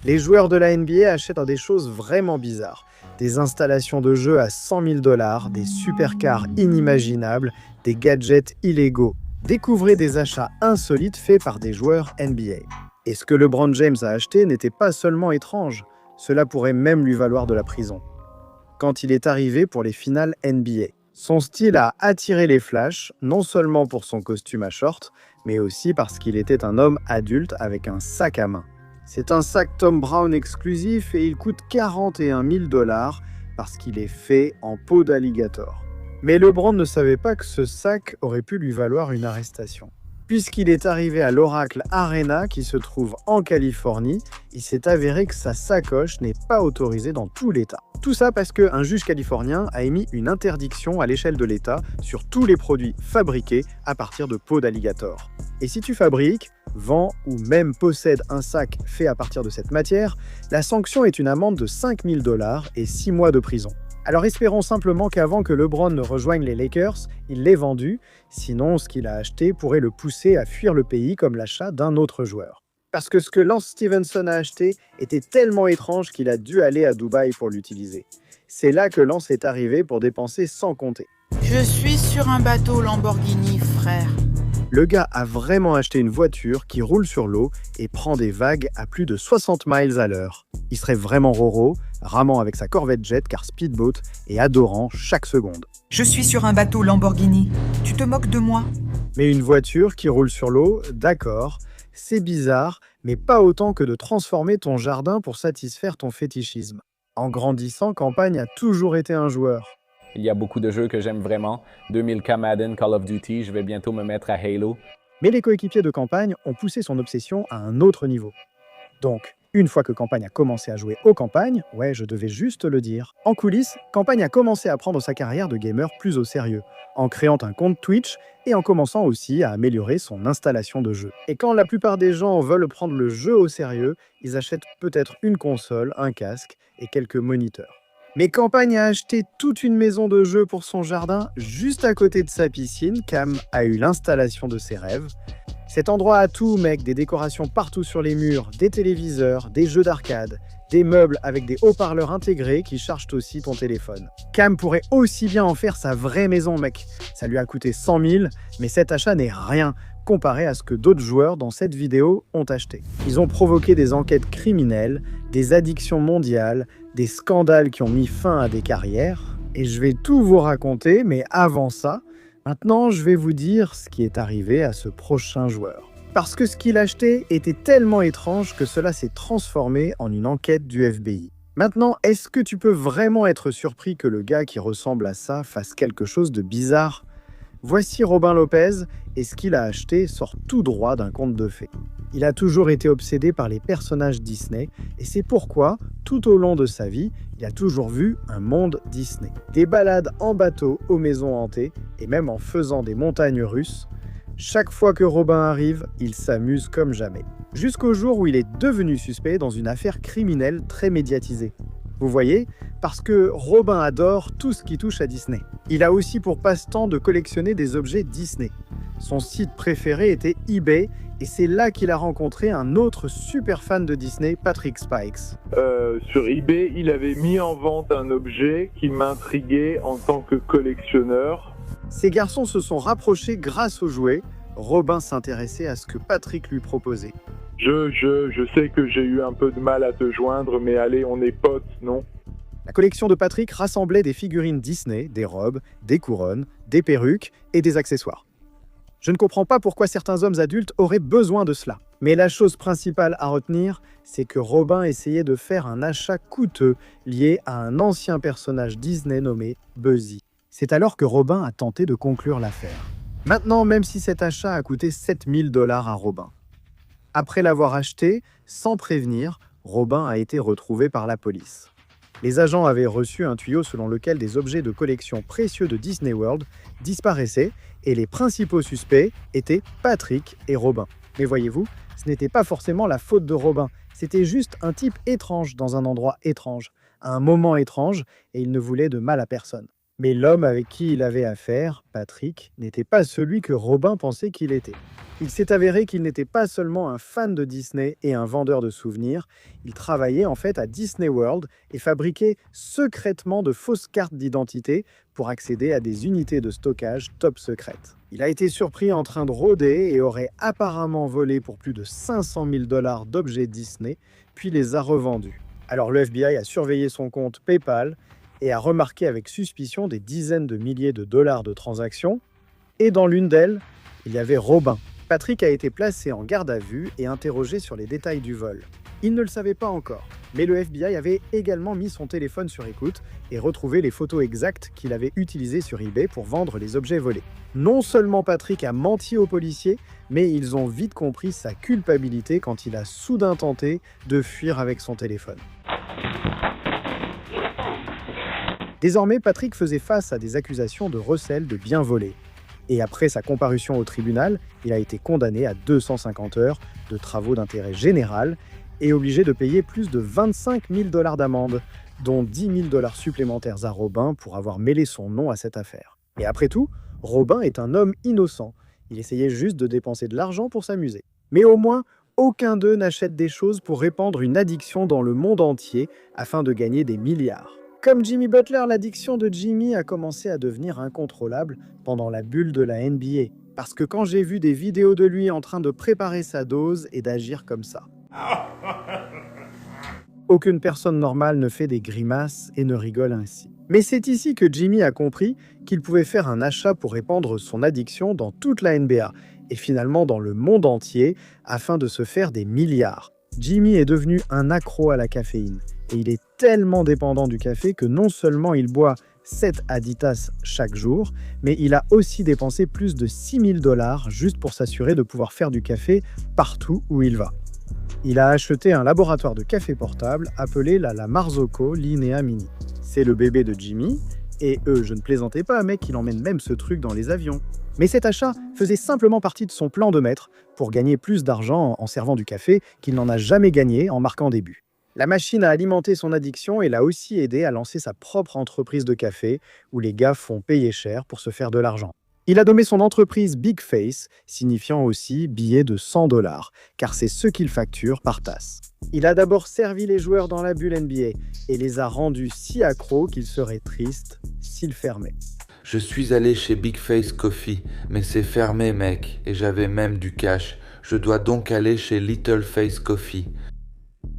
Les joueurs de la NBA achètent des choses vraiment bizarres. Des installations de jeux à 100 000 $, des supercars inimaginables, des gadgets illégaux. Découvrez des achats insolites faits par des joueurs NBA. Et ce que LeBron James a acheté n'était pas seulement étrange, cela pourrait même lui valoir de la prison. Quand il est arrivé pour les finales NBA, son style a attiré les flashs, non seulement pour son costume à short, mais aussi parce qu'il était un homme adulte avec un sac à main. C'est un sac Thom Browne exclusif et il coûte 41 000 $ parce qu'il est fait en peau d'alligator. Mais LeBron ne savait pas que ce sac aurait pu lui valoir une arrestation. Puisqu'il est arrivé à l'Oracle Arena qui se trouve en Californie, il s'est avéré que sa sacoche n'est pas autorisée dans tout l'État. Tout ça parce qu'un juge californien a émis une interdiction à l'échelle de l'État sur tous les produits fabriqués à partir de peau d'alligator. Et si tu fabriques, vends ou même possèdes un sac fait à partir de cette matière, la sanction est une amende de 5 000 $ et 6 mois de prison. Alors espérons simplement qu'avant que LeBron ne rejoigne les Lakers, il l'ait vendu, sinon ce qu'il a acheté pourrait le pousser à fuir le pays comme l'achat d'un autre joueur. Parce que ce que Lance Stephenson a acheté était tellement étrange qu'il a dû aller à Dubaï pour l'utiliser. C'est là que Lance est arrivé pour dépenser sans compter. Je suis sur un bateau Lamborghini, frère. Le gars a vraiment acheté une voiture qui roule sur l'eau et prend des vagues à plus de 60 miles à l'heure. Il serait vraiment roro, ramant avec sa Corvette Jet car speedboat et adorant chaque seconde. Je suis sur un bateau Lamborghini. Tu te moques de moi? Mais une voiture qui roule sur l'eau, d'accord, c'est bizarre, mais pas autant que de transformer ton jardin pour satisfaire ton fétichisme. En grandissant, Campagne a toujours été un joueur. Il y a beaucoup de jeux que j'aime vraiment. 2000K Madden, Call of Duty, je vais bientôt me mettre à Halo. Mais les coéquipiers de Campagne ont poussé son obsession à un autre niveau. Donc, une fois que Campagne a commencé à jouer aux campagnes, ouais, je devais juste le dire, en coulisses, Campagne a commencé à prendre sa carrière de gamer plus au sérieux, en créant un compte Twitch et en commençant aussi à améliorer son installation de jeu. Et quand la plupart des gens veulent prendre le jeu au sérieux, ils achètent peut-être une console, un casque et quelques moniteurs. Mais Campagne a acheté toute une maison de jeu pour son jardin, juste à côté de sa piscine. Cam a eu l'installation de ses rêves. Cet endroit a tout, mec, des décorations partout sur les murs, des téléviseurs, des jeux d'arcade, des meubles avec des haut-parleurs intégrés qui chargent aussi ton téléphone. Cam pourrait aussi bien en faire sa vraie maison, mec. Ça lui a coûté 100 000, mais cet achat n'est rien comparé à ce que d'autres joueurs dans cette vidéo ont acheté. Ils ont provoqué des enquêtes criminelles, des addictions mondiales, des scandales qui ont mis fin à des carrières. Et je vais tout vous raconter, mais avant ça, maintenant je vais vous dire ce qui est arrivé à ce prochain joueur. Parce que ce qu'il achetait était tellement étrange que cela s'est transformé en une enquête du FBI. Maintenant, est-ce que tu peux vraiment être surpris que le gars qui ressemble à ça fasse quelque chose de bizarre ? Voici Robin Lopez, et ce qu'il a acheté sort tout droit d'un conte de fées. Il a toujours été obsédé par les personnages Disney, et c'est pourquoi, tout au long de sa vie, il a toujours vu un monde Disney. Des balades en bateau aux maisons hantées, et même en faisant des montagnes russes. Chaque fois que Robin arrive, il s'amuse comme jamais. Jusqu'au jour où il est devenu suspect dans une affaire criminelle très médiatisée. Vous voyez ? Parce que Robin adore tout ce qui touche à Disney. Il a aussi pour passe-temps de collectionner des objets Disney. Son site préféré était eBay, et c'est là qu'il a rencontré un autre super fan de Disney, Patrick Spikes. Sur eBay, il avait mis en vente un objet qui m'intriguait en tant que collectionneur. Ces garçons se sont rapprochés grâce aux jouets. Robin s'intéressait à ce que Patrick lui proposait. Je sais que j'ai eu un peu de mal à te joindre, mais allez, on est potes, non ? La collection de Patrick rassemblait des figurines Disney, des robes, des couronnes, des perruques et des accessoires. Je ne comprends pas pourquoi certains hommes adultes auraient besoin de cela. Mais la chose principale à retenir, c'est que Robin essayait de faire un achat coûteux lié à un ancien personnage Disney nommé Buzzy. C'est alors que Robin a tenté de conclure l'affaire. Maintenant, même si cet achat a coûté 7 000 $ à Robin. Après l'avoir acheté, sans prévenir, Robin a été retrouvé par la police. Les agents avaient reçu un tuyau selon lequel des objets de collection précieux de Disney World disparaissaient et les principaux suspects étaient Patrick et Robin. Mais voyez-vous, ce n'était pas forcément la faute de Robin, c'était juste un type étrange dans un endroit étrange, à un moment étrange, et il ne voulait de mal à personne. Mais l'homme avec qui il avait affaire, Patrick, n'était pas celui que Robin pensait qu'il était. Il s'est avéré qu'il n'était pas seulement un fan de Disney et un vendeur de souvenirs, il travaillait en fait à Disney World et fabriquait secrètement de fausses cartes d'identité pour accéder à des unités de stockage top secrètes. Il a été surpris en train de rôder et aurait apparemment volé pour plus de 500 000 $ d'objets Disney, puis les a revendus. Alors le FBI a surveillé son compte PayPal et a remarqué avec suspicion des dizaines de milliers de dollars de transactions, et dans l'une d'elles, il y avait Robin. Patrick a été placé en garde à vue et interrogé sur les détails du vol. Il ne le savait pas encore, mais le FBI avait également mis son téléphone sur écoute et retrouvé les photos exactes qu'il avait utilisées sur eBay pour vendre les objets volés. Non seulement Patrick a menti aux policiers, mais ils ont vite compris sa culpabilité quand il a soudain tenté de fuir avec son téléphone. Désormais, Patrick faisait face à des accusations de recel de biens volés. Et après sa comparution au tribunal, il a été condamné à 250 heures de travaux d'intérêt général et obligé de payer plus de 25 000 $ d'amende, dont 10 000 $ supplémentaires à Robin pour avoir mêlé son nom à cette affaire. Et après tout, Robin est un homme innocent. Il essayait juste de dépenser de l'argent pour s'amuser. Mais au moins, aucun d'eux n'achète des choses pour répandre une addiction dans le monde entier afin de gagner des milliards. Comme Jimmy Butler, l'addiction de Jimmy a commencé à devenir incontrôlable pendant la bulle de la NBA. Parce que quand j'ai vu des vidéos de lui en train de préparer sa dose et d'agir comme ça. Aucune personne normale ne fait des grimaces et ne rigole ainsi. Mais c'est ici que Jimmy a compris qu'il pouvait faire un achat pour répandre son addiction dans toute la NBA et finalement dans le monde entier afin de se faire des milliards. Jimmy est devenu un accro à la caféine et il est tellement dépendant du café que non seulement il boit 7 Adidas chaque jour, mais il a aussi dépensé plus de 6 000 $ juste pour s'assurer de pouvoir faire du café partout où il va. Il a acheté un laboratoire de café portable appelé la Marzocco Linea Mini. C'est le bébé de Jimmy, et je ne plaisantais pas, mec, il emmène même ce truc dans les avions. Mais cet achat faisait simplement partie de son plan de maître pour gagner plus d'argent en servant du café qu'il n'en a jamais gagné en marquant des buts. La machine a alimenté son addiction et l'a aussi aidé à lancer sa propre entreprise de café où les gars font payer cher pour se faire de l'argent. Il a nommé son entreprise Big Face, signifiant aussi billet de 100 $, car c'est ce qu'il facture par tasse. Il a d'abord servi les joueurs dans la bulle NBA et les a rendus si accros qu'il serait triste s'ils fermaient. Je suis allé chez Big Face Coffee, mais c'est fermé, mec, et j'avais même du cash. Je dois donc aller chez Little Face Coffee.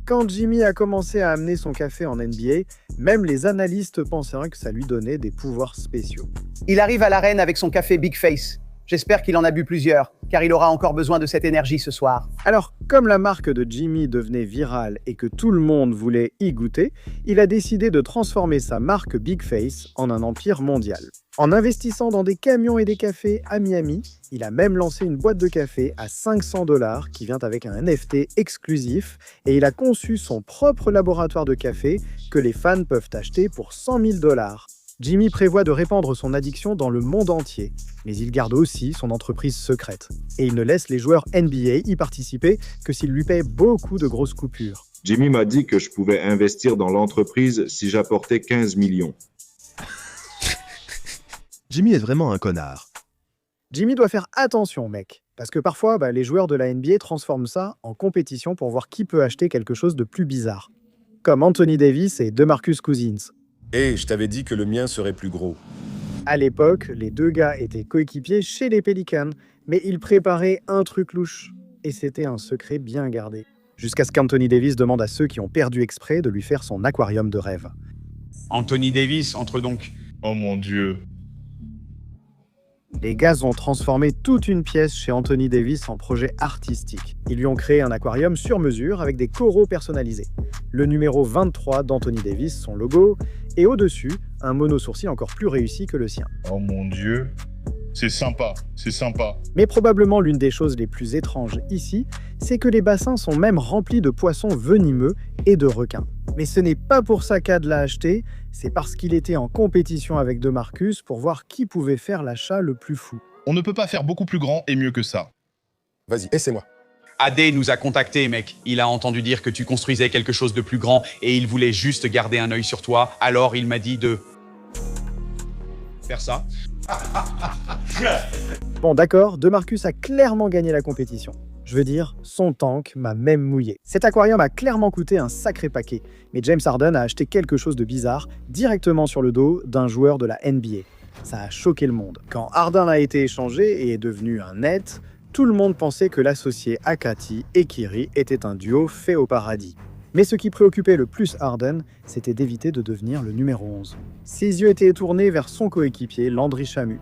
Quand Jimmy a commencé à amener son café en NBA, même les analystes penseraient que ça lui donnait des pouvoirs spéciaux. Il arrive à l'arène avec son café Big Face. J'espère qu'il en a bu plusieurs, car il aura encore besoin de cette énergie ce soir. Alors, comme la marque de Jimmy devenait virale et que tout le monde voulait y goûter, il a décidé de transformer sa marque Big Face en un empire mondial. En investissant dans des camions et des cafés à Miami, il a même lancé une boîte de café à 500 $ qui vient avec un NFT exclusif et il a conçu son propre laboratoire de café que les fans peuvent acheter pour 100 000 $. Jimmy prévoit de répandre son addiction dans le monde entier, mais il garde aussi son entreprise secrète. Et il ne laisse les joueurs NBA y participer que s'ils lui paient beaucoup de grosses coupures. Jimmy m'a dit que je pouvais investir dans l'entreprise si j'apportais 15 millions. Jimmy est vraiment un connard. Jimmy doit faire attention, mec, parce que parfois, les joueurs de la NBA transforment ça en compétition pour voir qui peut acheter quelque chose de plus bizarre. Comme Anthony Davis et DeMarcus Cousins. Hey, je t'avais dit que le mien serait plus gros. À l'époque, les deux gars étaient coéquipiers chez les Pelicans, mais ils préparaient un truc louche. Et c'était un secret bien gardé. Jusqu'à ce qu'Anthony Davis demande à ceux qui ont perdu exprès de lui faire son aquarium de rêve. Anthony Davis entre donc. Oh mon Dieu. Les gars ont transformé toute une pièce chez Anthony Davis en projet artistique. Ils lui ont créé un aquarium sur mesure avec des coraux personnalisés. Le numéro 23 d'Anthony Davis, son logo, et au-dessus, un mono-sourcil encore plus réussi que le sien. Oh mon Dieu. C'est sympa, c'est sympa. Mais probablement l'une des choses les plus étranges ici, c'est que les bassins sont même remplis de poissons venimeux et de requins. Mais ce n'est pas pour ça qu'Ad l'a acheté, c'est parce qu'il était en compétition avec DeMarcus pour voir qui pouvait faire l'achat le plus fou. On ne peut pas faire beaucoup plus grand et mieux que ça. Vas-y, essaie-moi. AD nous a contactés, mec. Il a entendu dire que tu construisais quelque chose de plus grand et il voulait juste garder un œil sur toi. Alors il m'a dit de... faire ça. Bon d'accord, DeMarcus a clairement gagné la compétition. Je veux dire, son tank m'a même mouillé. Cet aquarium a clairement coûté un sacré paquet, mais James Harden a acheté quelque chose de bizarre directement sur le dos d'un joueur de la NBA. Ça a choqué le monde. Quand Harden a été échangé et est devenu un net, tout le monde pensait que l'associé Akati et Kyrie était un duo fait au paradis. Mais ce qui préoccupait le plus Harden, c'était d'éviter de devenir le numéro 11. Ses yeux étaient tournés vers son coéquipier, Landry Shamet,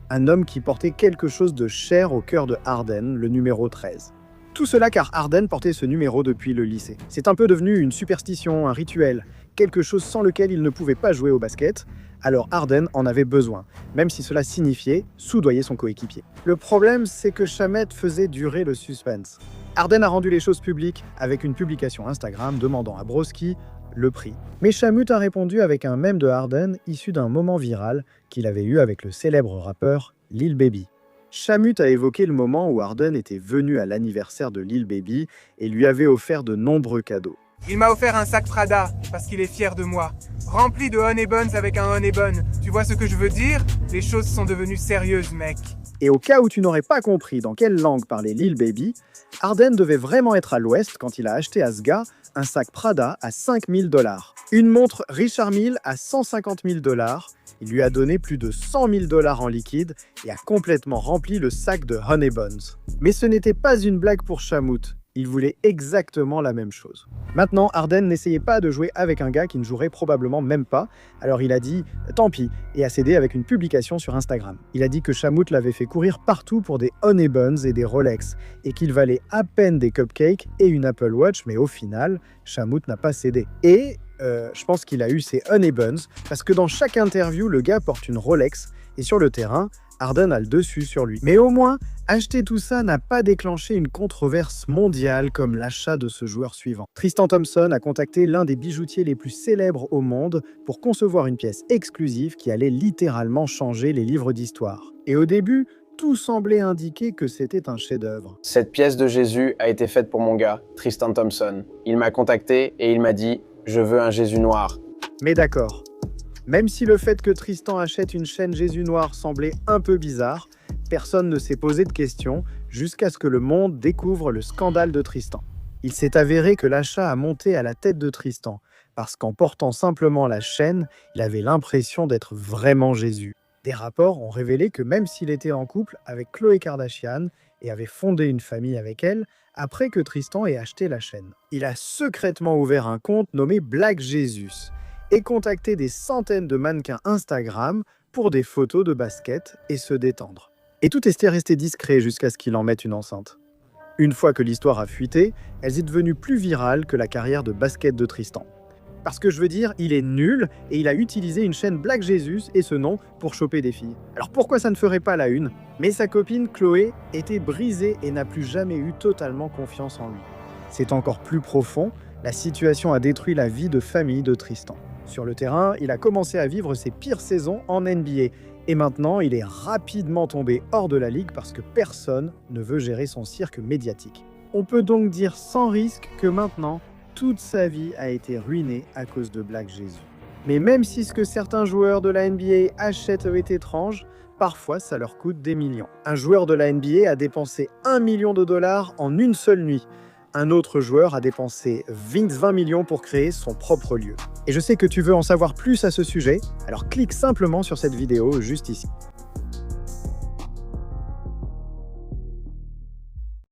un homme qui portait quelque chose de cher au cœur de Harden, le numéro 13. Tout cela car Harden portait ce numéro depuis le lycée. C'est un peu devenu une superstition, un rituel, quelque chose sans lequel il ne pouvait pas jouer au basket, alors Harden en avait besoin, même si cela signifiait soudoyer son coéquipier. Le problème, c'est que Shamet faisait durer le suspense. Harden a rendu les choses publiques avec une publication Instagram demandant à Broski le prix. Mais Shamet a répondu avec un mème de Harden issu d'un moment viral qu'il avait eu avec le célèbre rappeur Lil Baby. Shamet a évoqué le moment où Harden était venu à l'anniversaire de Lil Baby et lui avait offert de nombreux cadeaux. Il m'a offert un sac Prada parce qu'il est fier de moi, rempli de honey buns avec un honey bun. Tu vois ce que je veux dire? Les choses sont devenues sérieuses, mec. Et au cas où tu n'aurais pas compris dans quelle langue parlait Lil Baby, Harden devait vraiment être à l'ouest quand il a acheté à ce gars un sac Prada à 5 000 $, une montre Richard Mille à 150 000 $, il lui a donné plus de 100 000 $ en liquide et a complètement rempli le sac de honey buns. Mais ce n'était pas une blague pour Shamet. Il voulait exactement la même chose. Maintenant, Harden n'essayait pas de jouer avec un gars qui ne jouerait probablement même pas, alors il a dit « tant pis » et a cédé avec une publication sur Instagram. Il a dit que Shamet l'avait fait courir partout pour des honey buns et des Rolex, et qu'il valait à peine des cupcakes et une Apple Watch, mais au final, Shamet n'a pas cédé. Et je pense qu'il a eu ses honey buns, parce que dans chaque interview, le gars porte une Rolex, et sur le terrain, Harden a le dessus sur lui. Mais au moins, acheter tout ça n'a pas déclenché une controverse mondiale comme l'achat de ce joueur suivant. Tristan Thompson a contacté l'un des bijoutiers les plus célèbres au monde pour concevoir une pièce exclusive qui allait littéralement changer les livres d'histoire. Et au début, tout semblait indiquer que c'était un chef-d'œuvre. Cette pièce de Jésus a été faite pour mon gars, Tristan Thompson. Il m'a contacté et il m'a dit « Je veux un Jésus noir ». Mais d'accord. Même si le fait que Tristan achète une chaîne Jésus noir semblait un peu bizarre, personne ne s'est posé de questions jusqu'à ce que le monde découvre le scandale de Tristan. Il s'est avéré que l'achat a monté à la tête de Tristan, parce qu'en portant simplement la chaîne, il avait l'impression d'être vraiment Jésus. Des rapports ont révélé que même s'il était en couple avec Khloé Kardashian et avait fondé une famille avec elle, après que Tristan ait acheté la chaîne, il a secrètement ouvert un compte nommé Black Jesus et contacté des centaines de mannequins Instagram pour des photos de basket et se détendre. Et tout était resté discret jusqu'à ce qu'il en mette une enceinte. Une fois que l'histoire a fuité, elle est devenue plus virale que la carrière de basket de Tristan. Parce que je veux dire, il est nul et il a utilisé une chaîne Black Jesus et ce nom pour choper des filles. Alors pourquoi ça ne ferait pas la une? Mais sa copine Chloé était brisée et n'a plus jamais eu totalement confiance en lui. C'est encore plus profond, la situation a détruit la vie de famille de Tristan. Sur le terrain, il a commencé à vivre ses pires saisons en NBA. Et maintenant, il est rapidement tombé hors de la ligue parce que personne ne veut gérer son cirque médiatique. On peut donc dire sans risque que maintenant, toute sa vie a été ruinée à cause de Black Jesus. Mais même si ce que certains joueurs de la NBA achètent est étrange, parfois ça leur coûte des millions. Un joueur de la NBA a dépensé 1 million de dollars en une seule nuit. Un autre joueur a dépensé 20 millions pour créer son propre lieu. Et je sais que tu veux en savoir plus à ce sujet, alors clique simplement sur cette vidéo juste ici.